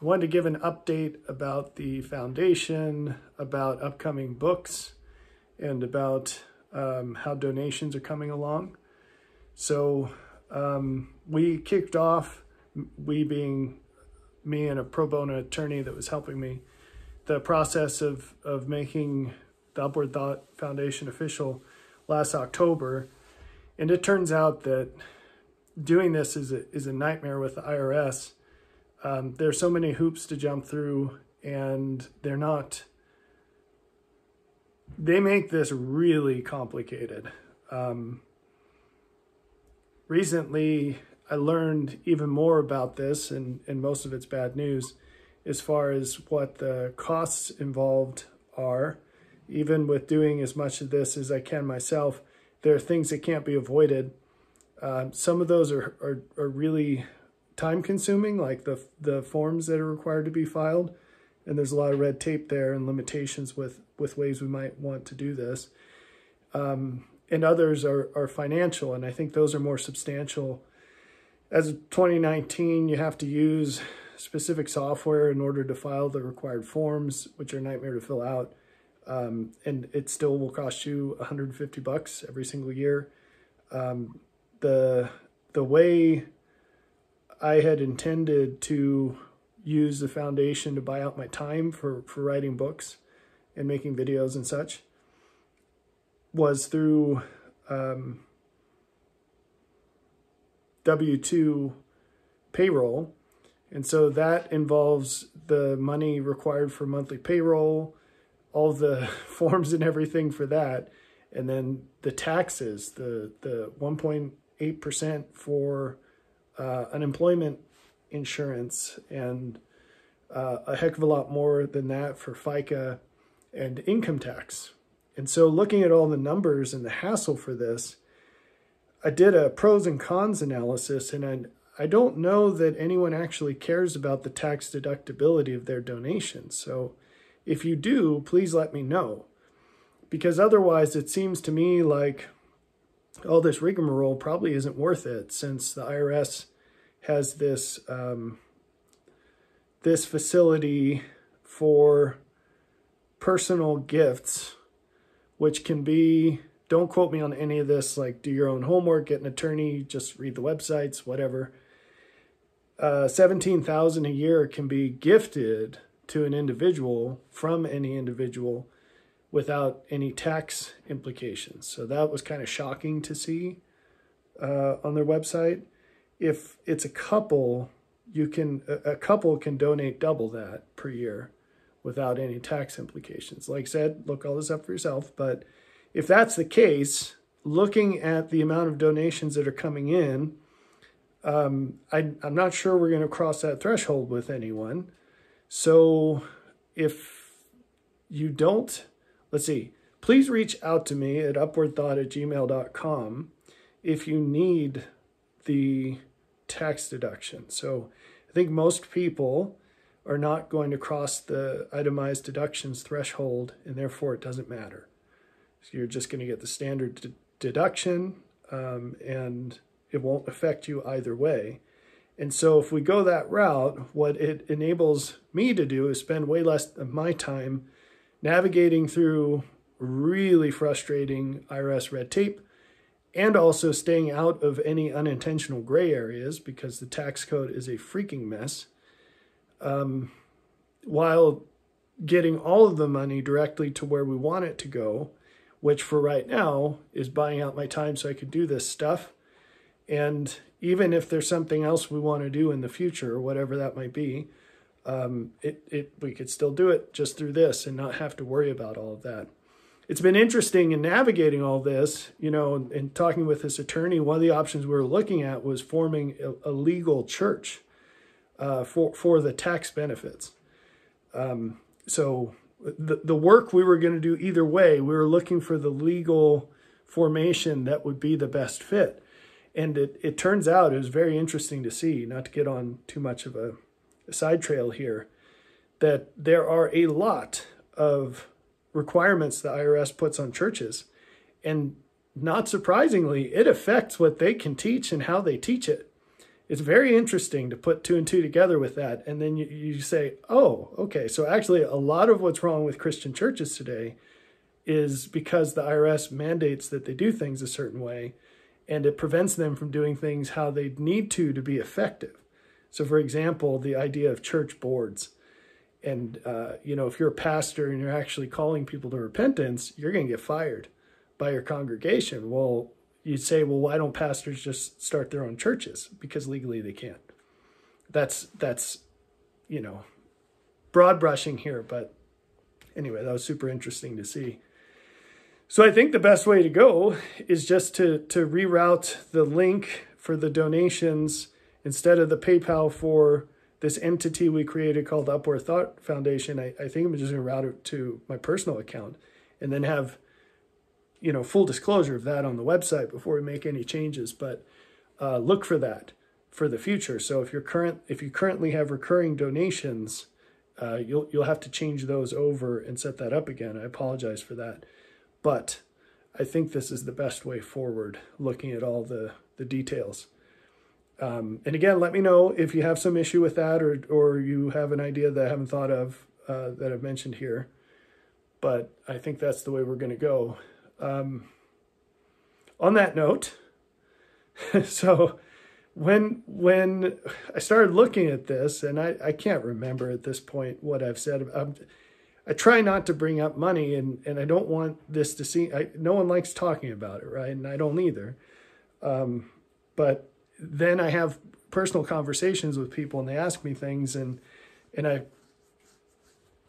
I wanted to give an update about the foundation, about upcoming books, and about how donations are coming along. So we kicked off, we being me and a pro bono attorney that was helping me, the process of making the Upward Thought Foundation official last October. And it turns out that doing this is a nightmare with the IRS. There's so many hoops to jump through, and they make this really complicated. Recently, I learned even more about this, and most of it's bad news, as far as what the costs involved are. Even with doing as much of this as I can myself, there are things that can't be avoided. Some of those are really time consuming, like the forms that are required to be filed. And there's a lot of red tape there and limitations with ways we might want to do this. And others are financial, and I think those are more substantial. As of 2019, you have to use specific software in order to file the required forms, which are a nightmare to fill out. And it still will cost you $150 every single year. The way I had intended to use the foundation to buy out my time for writing books and making videos and such was through W-2 payroll. And so that involves the money required for monthly payroll, all the forms and everything for that, and then the taxes, the 1.8% for unemployment insurance, and a heck of a lot more than that for FICA and income tax. And so looking at all the numbers and the hassle for this, I did a pros and cons analysis, and I don't know that anyone actually cares about the tax deductibility of their donations. So if you do, please let me know, because otherwise it seems to me like all this rigmarole probably isn't worth it, since the IRS has this this facility for personal gifts, which can be, don't quote me on any of this, like do your own homework, get an attorney, just read the websites, whatever. $17,000 a year can be gifted to an individual from any individual without any tax implications. So that was kind of shocking to see on their website. If it's a couple, a couple can donate double that per year without any tax implications. Like I said, look all this up for yourself. But if that's the case, looking at the amount of donations that are coming in, I'm not sure we're going to cross that threshold with anyone. So if you don't, let's see, please reach out to me at upwardthought@gmail.com if you need the tax deduction. So I think most people are not going to cross the itemized deductions threshold, and therefore it doesn't matter. So you're just going to get the standard deduction, and it won't affect you either way. And so if we go that route, what it enables me to do is spend way less of my time navigating through really frustrating IRS red tape, and also staying out of any unintentional gray areas, because the tax code is a freaking mess, while getting all of the money directly to where we want it to go, which for right now is buying out my time so I could do this stuff. And even if there's something else we want to do in the future, or whatever that might be, we could still do it just through this and not have to worry about all of that. It's been interesting in navigating all this, you know, and talking with this attorney. One of the options we were looking at was forming a legal church for the tax benefits. So the work we were going to do either way, we were looking for the legal formation that would be the best fit. And it turns out it was very interesting to see, not to get on too much of a side trail here, that there are a lot of requirements the IRS puts on churches. And not surprisingly, it affects what they can teach and how they teach it. it's very interesting to put two and two together with that. And then you say, oh, okay, so actually a lot of what's wrong with Christian churches today is because the IRS mandates that they do things a certain way, and it prevents them from doing things how they need to be effective. So for example, the idea of church boards. And, if you're a pastor and you're actually calling people to repentance, you're going to get fired by your congregation. Well, you'd say, well, why don't pastors just start their own churches? Because legally they can't. That's broad brushing here. But anyway, that was super interesting to see. So I think the best way to go is just to reroute the link for the donations instead of the PayPal for this entity we created called Upward Thought Foundation. I think I'm just going to route it to my personal account and then have, full disclosure of that on the website before we make any changes. But look for that for the future. So if you currently have recurring donations, you'll have to change those over and set that up again. I apologize for that. But I think this is the best way forward, looking at all the details. And again, let me know if you have some issue with that or you have an idea that I haven't thought of that I've mentioned here. But I think that's the way we're going to go. On that note, so when I started looking at this, and I can't remember at this point what I've said. I try not to bring up money, and I don't want this to seem... no one likes talking about it, right? And I don't either. But then I have personal conversations with people, and they ask me things, and I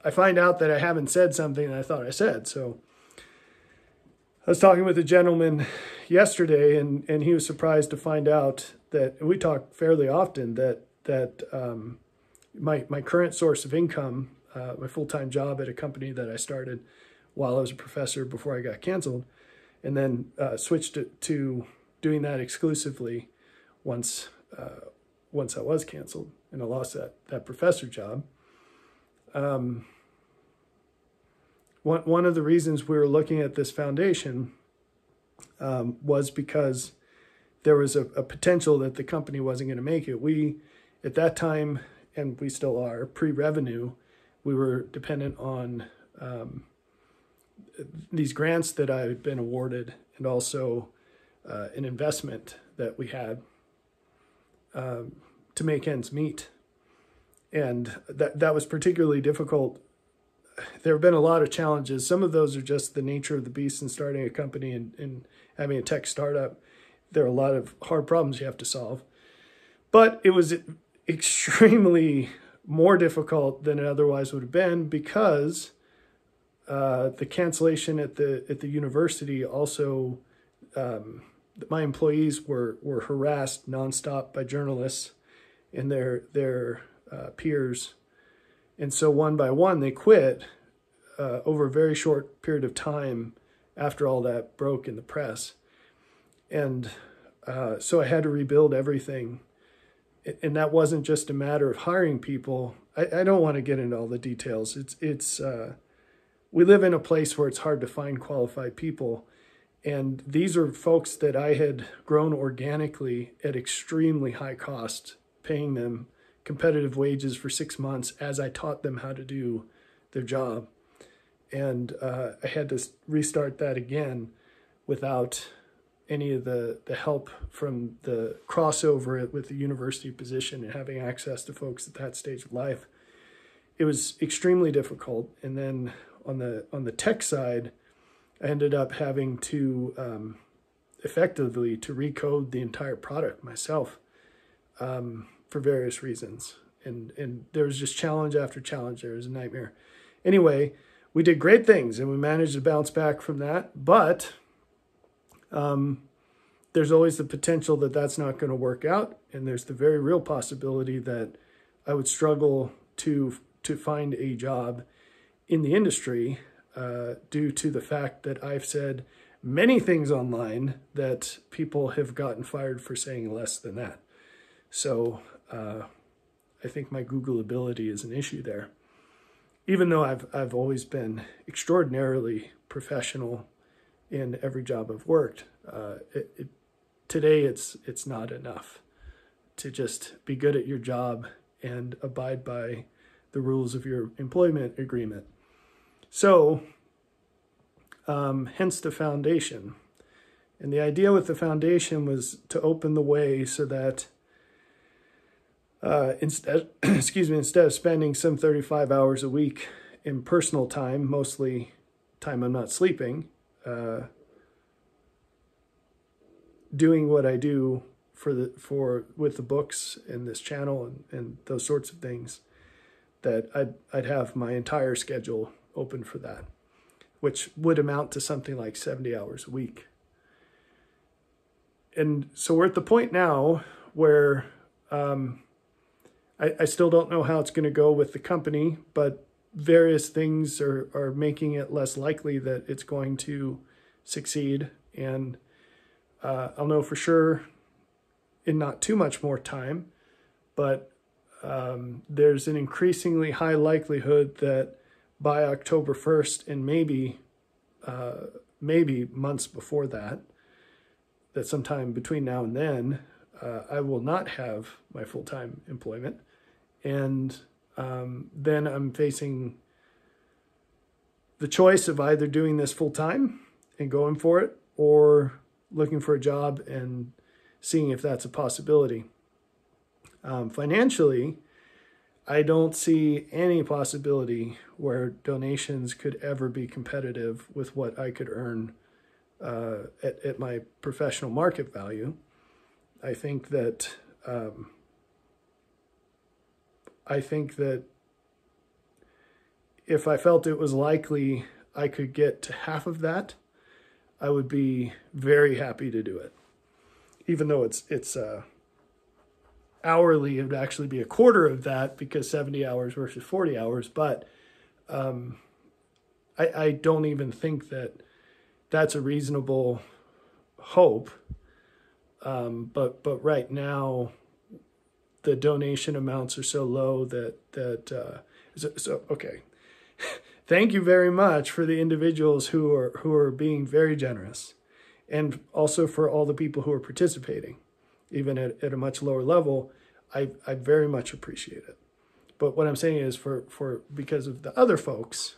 find out that I haven't said something that I thought I said. So I was talking with a gentleman yesterday, and he was surprised to find out that, and we talk fairly often, that my current source of income, my full-time job at a company that I started while I was a professor before I got canceled, and then switched to doing that exclusively once I was canceled and I lost that professor job. One of the reasons we were looking at this foundation was because there was a potential that the company wasn't going to make it. We, at that time, and we still are, pre-revenue, we were dependent on these grants that I had been awarded, and also an investment that we had to make ends meet. And that was particularly difficult. There have been a lot of challenges. Some of those are just the nature of the beast in starting a company and having a tech startup. There are a lot of hard problems you have to solve. But it was extremely more difficult than it otherwise would have been, because the cancellation at the university also, my employees were harassed nonstop by journalists and their peers. And so one by one, they quit over a very short period of time after all that broke in the press. And so I had to rebuild everything. And that wasn't just a matter of hiring people. I don't want to get into all the details. We live in a place where it's hard to find qualified people. And these are folks that I had grown organically at extremely high cost, paying them competitive wages for 6 months as I taught them how to do their job. And I had to restart that again without any of the help from the crossover with the university position and having access to folks at that stage of life. It was extremely difficult. And then on the tech side, I ended up having to effectively to recode the entire product myself for various reasons. And there was just challenge after challenge. There was a nightmare. Anyway, we did great things and we managed to bounce back from that. But there's always the potential that that's not going to work out. And there's the very real possibility that I would struggle to find a job in the industry due to the fact that I've said many things online that people have gotten fired for saying less than that. So I think my Googleability is an issue there. Even though I've always been extraordinarily professional in every job I've worked, today it's not enough to just be good at your job and abide by the rules of your employment agreement. So, hence the foundation. And the idea with the foundation was to open the way so that instead of spending some 35 hours a week in personal time, mostly time I'm not sleeping, doing what I do with the books and this channel and those sorts of things, that I'd have my entire schedule open for that, which would amount to something like 70 hours a week. And so we're at the point now where I still don't know how it's going to go with the company, but various things are making it less likely that it's going to succeed. And I'll know for sure in not too much more time, but there's an increasingly high likelihood that by October 1st and maybe months before that sometime between now and then, I will not have my full-time employment. And then I'm facing the choice of either doing this full-time and going for it, or looking for a job and seeing if that's a possibility. Financially, I don't see any possibility where donations could ever be competitive with what I could earn at my professional market value. I think that if I felt it was likely I could get to half of that, I would be very happy to do it. Even though it's hourly, it would actually be a quarter of that, because 70 hours versus 40 hours. But I don't even think that that's a reasonable hope. But right now, the donation amounts are so low that okay. Thank you very much for the individuals who are being very generous, and also for all the people who are participating, even at a much lower level. I very much appreciate it. But what I'm saying is, because of the other folks,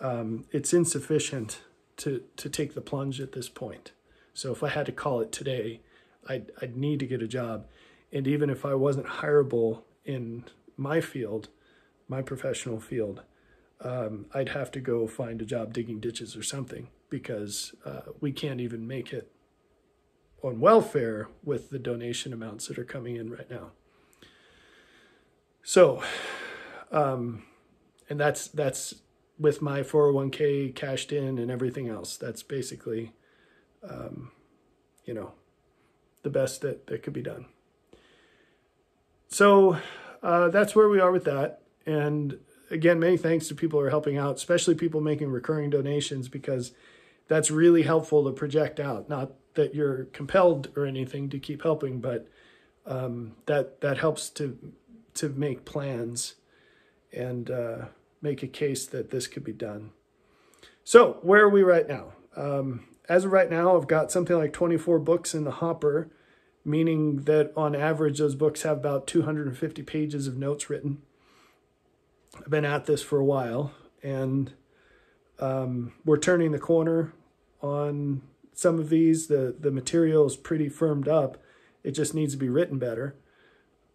it's insufficient to take the plunge at this point. So if I had to call it today, I'd need to get a job. And even if I wasn't hireable in my field, my professional field, I'd have to go find a job digging ditches or something, because we can't even make it on welfare with the donation amounts that are coming in right now. So, and that's with my 401k cashed in and everything else. That's basically, the best that could be done. So that's where we are with that. And again, many thanks to people who are helping out, especially people making recurring donations, because that's really helpful to project out. Not that you're compelled or anything to keep helping, but that helps to make plans and make a case that this could be done. So where are we right now? As of right now, I've got something like 24 books in the hopper, meaning that on average, those books have about 250 pages of notes written. I've been at this for a while, and we're turning the corner on some of these. The material is pretty firmed up. It just needs to be written better,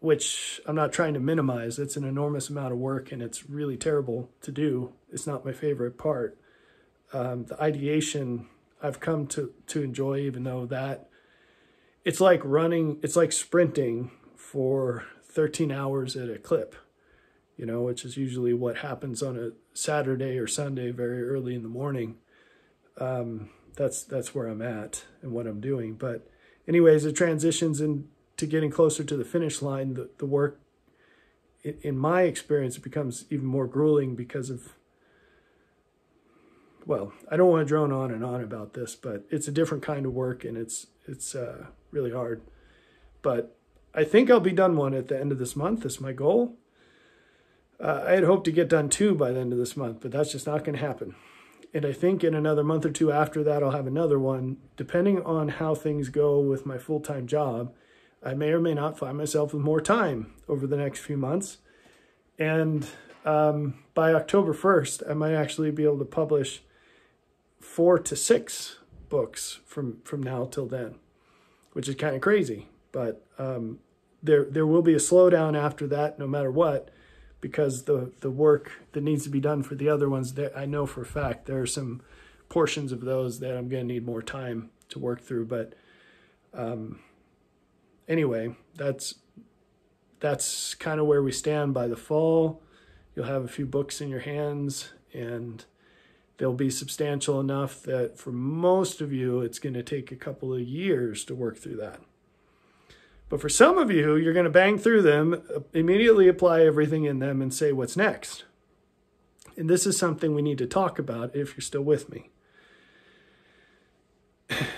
which I'm not trying to minimize. It's an enormous amount of work, and it's really terrible to do. It's not my favorite part. The ideation I've come to enjoy, even though that it's like sprinting for 13 hours at a clip, which is usually what happens on a Saturday or Sunday very early in the morning. That's where I'm at and what I'm doing. But anyways, it transitions into getting closer to the finish line. The work, in my experience, it becomes even more grueling because of, well, I don't want to drone on and on about this, but it's a different kind of work, and it's really hard. But I think I'll be done one at the end of this month. That's my goal. I had hoped to get done 2 by the end of this month, but that's just not going to happen. And I think in another month or 2 after that, I'll have another one. Depending on how things go with my full-time job, I may or may not find myself with more time over the next few months. And by October 1st, I might actually be able to publish 4 to 6 books from now till then, which is kind of crazy. But there will be a slowdown after that, no matter what, because the work that needs to be done for the other ones, that I know for a fact there are some portions of those that I'm going to need more time to work through. But anyway, that's kind of where we stand by the fall. You'll have a few books in your hands, and they'll be substantial enough that for most of you, it's going to take a couple of years to work through that. But for some of you, you're going to bang through them, immediately apply everything in them, and say, what's next? And this is something we need to talk about if you're still with me.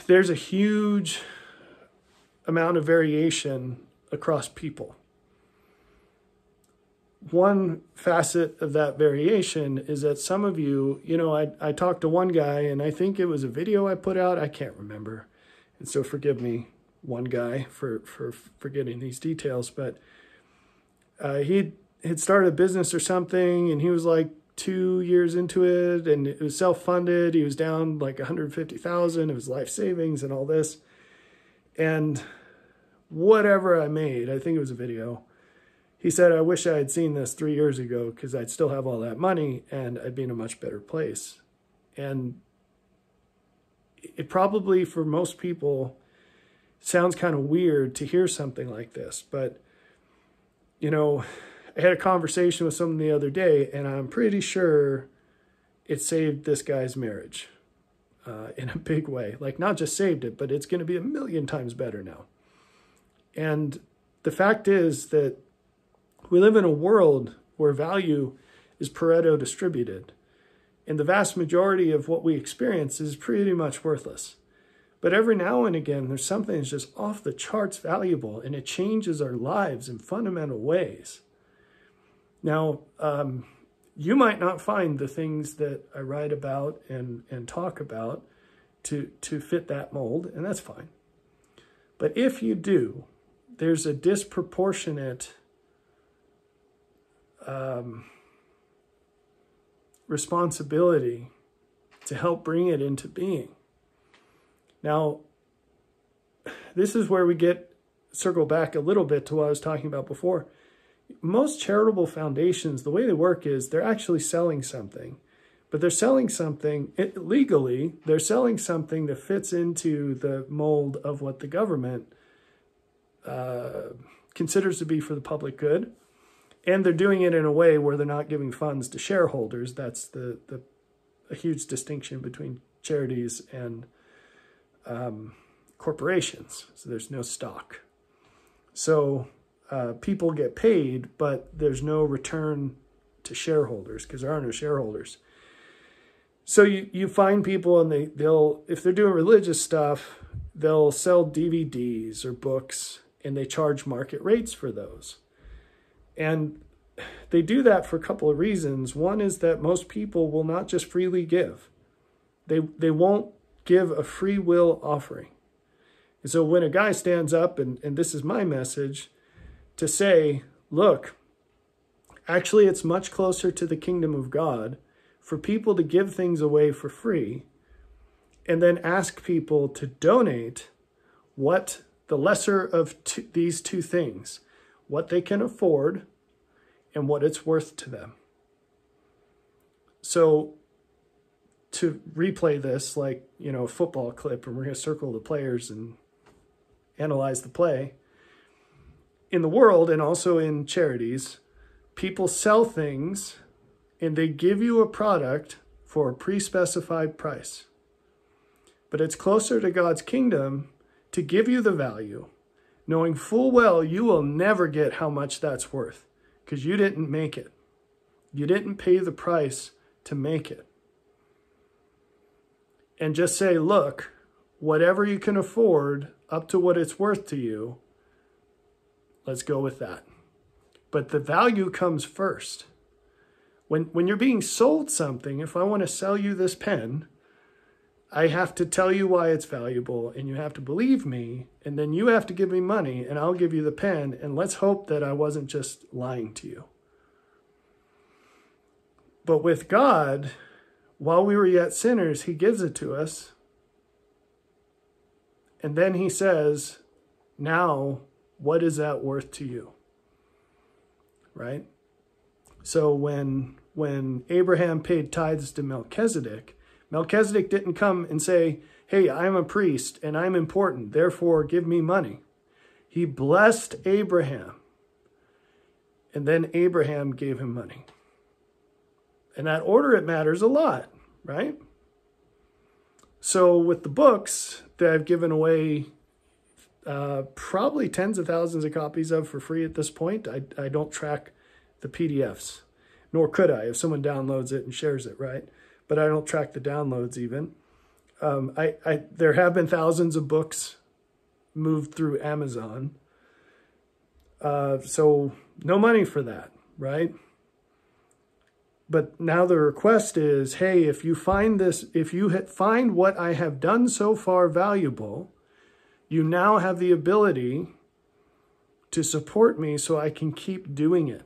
There's a huge amount of variation across people. One facet of that variation is that some of you, I talked to one guy, and I think it was a video I put out. I can't remember. And so forgive me, one guy, for forgetting these details. But he had started a business or something, and he was like 2 years into it, and it was self-funded. He was down like $150,000 of his life savings and all this. And whatever I made, I think it was a video, he said, I wish I had seen this 3 years ago, because I'd still have all that money and I'd be in a much better place. And it probably, for most people, sounds kind of weird to hear something like this. But, I had a conversation with someone the other day, and I'm pretty sure it saved this guy's marriage in a big way. Like, not just saved it, but it's going to be 1,000,000 times better now. And the fact is that we live in a world where value is Pareto distributed, and the vast majority of what we experience is pretty much worthless. But every now and again, there's something that's just off the charts valuable, and it changes our lives in fundamental ways. Now, you might not find the things that I write about and talk about to fit that mold, and that's fine. But if you do, there's a disproportionate responsibility to help bring it into being. Now, this is where we circle back a little bit to what I was talking about before. Most charitable foundations, the way they work is they're actually selling something, but they're selling something legally. They're selling something that fits into the mold of what the government considers to be for the public good. And they're doing it in a way where they're not giving funds to shareholders. That's a huge distinction between charities and corporations. So there's no stock. So people get paid, but there's no return to shareholders because there are no shareholders. So you find people, and they'll, if they're doing religious stuff, they'll sell DVDs or books, and they charge market rates for those. And they do that for a couple of reasons. One is that most people will not just freely give. They won't give a free will offering. And so when a guy stands up, and this is my message, to say, look, actually it's much closer to the kingdom of God for people to give things away for free, and then ask people to donate what the lesser of these two things, what they can afford and what it's worth to them. So to replay this like, a football clip, and we're going to circle the players and analyze the play. In the world, and also in charities, people sell things and they give you a product for a pre-specified price. But it's closer to God's kingdom to give you the value, knowing full well you will never get how much that's worth because you didn't make it. You didn't pay the price to make it. And just say, look, whatever you can afford up to what it's worth to you, let's go with that. But the value comes first. When you're being sold something, if I want to sell you this pen, I have to tell you why it's valuable, and you have to believe me, and then you have to give me money, and I'll give you the pen, and let's hope that I wasn't just lying to you. But with God, while we were yet sinners, he gives it to us. And then he says, now, what is that worth to you? Right? So when Abraham paid tithes to Melchizedek, Melchizedek didn't come and say, hey, I'm a priest and I'm important, therefore give me money. He blessed Abraham. And then Abraham gave him money. In that order, it matters a lot, right? So with the books that I've given away probably tens of thousands of copies of for free at this point, I don't track the PDFs, nor could I if someone downloads it and shares it, right? But I don't track the downloads even. There have been thousands of books moved through Amazon. So no money for that, right? But now the request is, hey, if you find this, if you find what I have done so far valuable, you now have the ability to support me so I can keep doing it.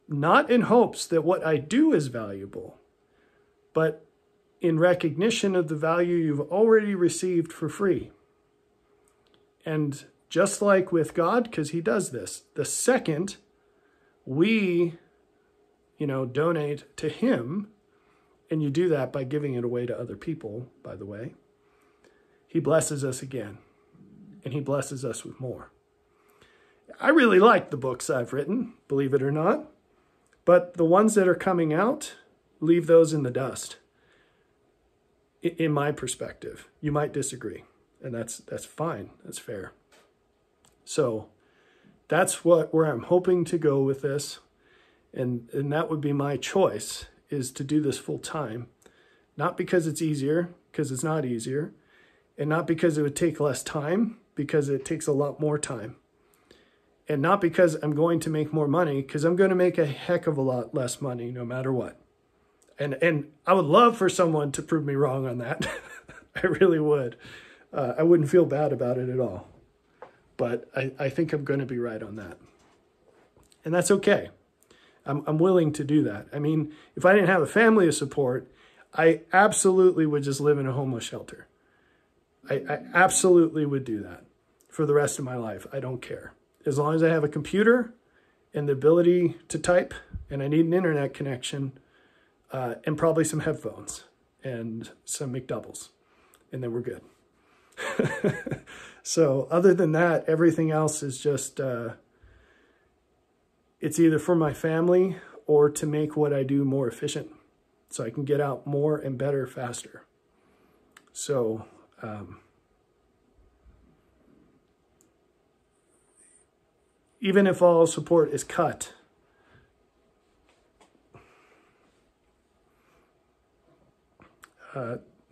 Not in hopes that what I do is valuable, but in recognition of the value you've already received for free. And just like with God, because he does this, the second we donate to him, and you do that by giving it away to other people, by the way, he blesses us again, and he blesses us with more. I really like the books I've written, believe it or not, but the ones that are coming out, leave those in the dust, in my perspective. You might disagree, and that's fine, that's fair. So that's where I'm hoping to go with this. And that would be my choice, is to do this full time. Not because it's easier, because it's not easier. And not because it would take less time, because it takes a lot more time. And not because I'm going to make more money, because I'm going to make a heck of a lot less money no matter what. And I would love for someone to prove me wrong on that. I really would. I wouldn't feel bad about it at all. But I think I'm going to be right on that. And that's okay. I'm willing to do that. I mean, if I didn't have a family to support, I absolutely would just live in a homeless shelter. I absolutely would do that for the rest of my life. I don't care. As long as I have a computer and the ability to type, and I need an internet connection, and probably some headphones and some McDoubles, and then we're good. So other than that, everything else is just... it's either for my family or to make what I do more efficient so I can get out more and better faster. So, even if all support is cut,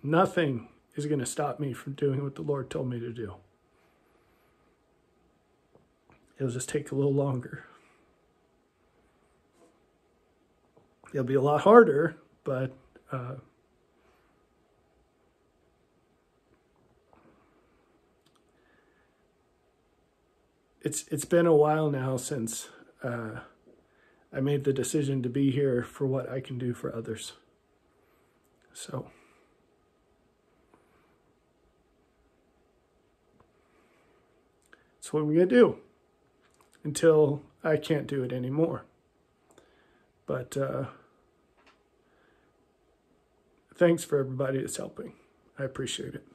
nothing is going to stop me from doing what the Lord told me to do. It'll just take a little longer. It'll be a lot harder, but it's been a while now since I made the decision to be here for what I can do for others. So that's what we're going to do until I can't do it anymore. But thanks for everybody that's helping. I appreciate it.